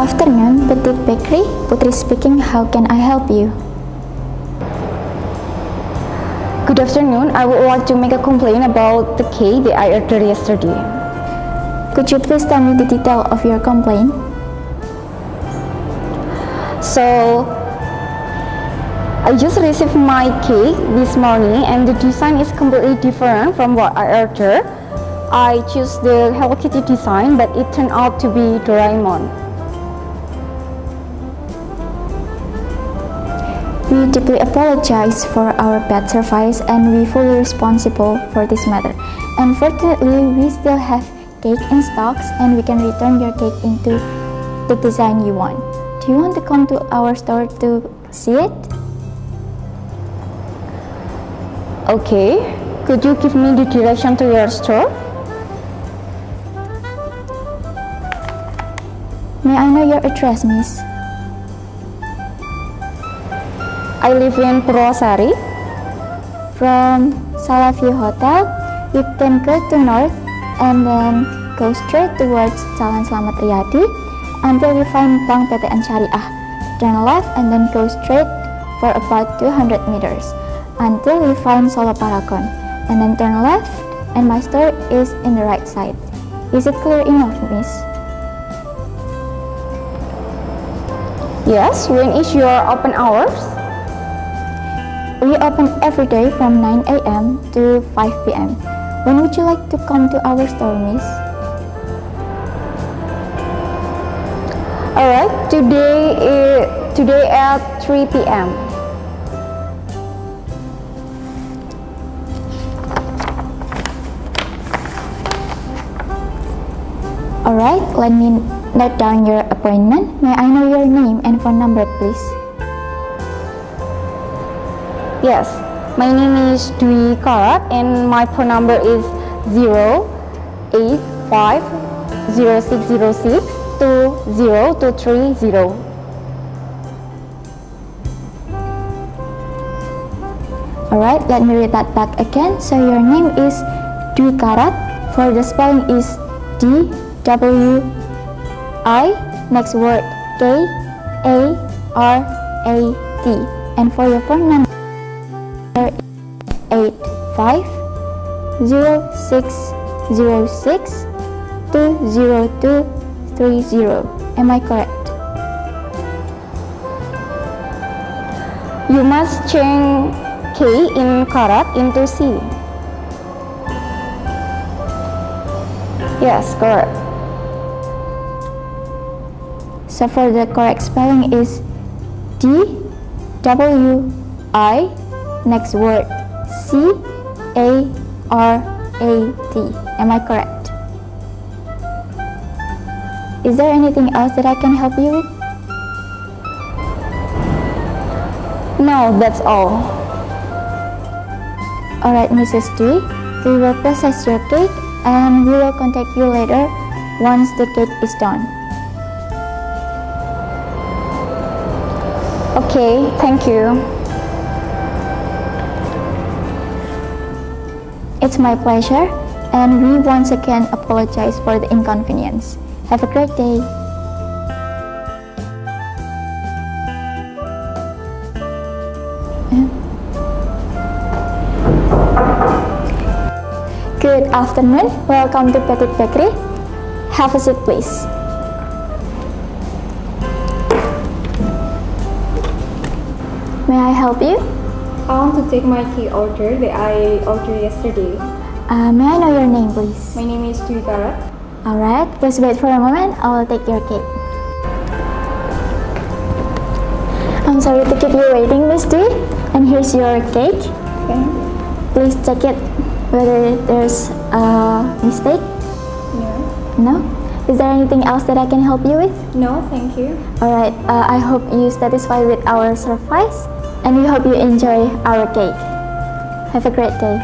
afternoon, Petit Bakery. Putri speaking. How can I help you? Good afternoon. I would like to make a complaint about the cake that I ordered yesterday. Could you please tell me the detail of your complaint? So, I just received my cake this morning and the design is completely different from what I ordered. I chose the Hello Kitty design, but it turned out to be Doraemon. We deeply apologize for our bad service and we fully responsible for this matter. Unfortunately, we still have cake in stocks and we can return your cake into the design you want. Do you want to come to our store to see it? Okay, could you give me the direction to your store? May I know your address, miss? I live in Purwosari. From Salaview Hotel, you can go to north and then go straight towards Jalan Slamet Riyadi until you find Bank PTN Syariah. Turn left and then go straight for about 200 meters until you find Solo Paragon, and then turn left and my store is in the right side. Is it clear enough, miss? Yes, when is your open hours? We open every day from 9 a.m. to 5 p.m. When would you like to come to our store, miss? Alright, today at 3 p.m. Alright, let me note down your appointment. May I know your name and phone number, please? Yes, my name is Dwi Karat and my phone number is 0850606202230. Alright, let me read that back again. So your name is Dwi Karat. For the spelling is D-W-I, next word K-A-R-A-T. And for your phone number 850606202230. Am I correct? You must change K in Karat into C. Yes, correct. So for the correct spelling is D-W-I, next word C-A-R-A-T. Am I correct? Is there anything else that I can help you with? No, that's all. Alright, Mrs. Dwi, we will process your cake and we will contact you later once the cake is done. Okay, thank you. It's my pleasure, and we once again apologize for the inconvenience. Have a great day. Good afternoon. Welcome to Petit Bakery. Have a seat, please. May I help you? I want to take my cake order that I ordered yesterday. May I know your name, please? My name is Dwi Karat. Alright, please wait for a moment. I will take your cake. I'm sorry to keep you waiting, Miss Dwi. And here's your cake. Okay. Please check it whether there's a mistake. No. No? Is there anything else that I can help you with? No, thank you. Alright, I hope you satisfied with our service and we hope you enjoy our cake. Have a great day.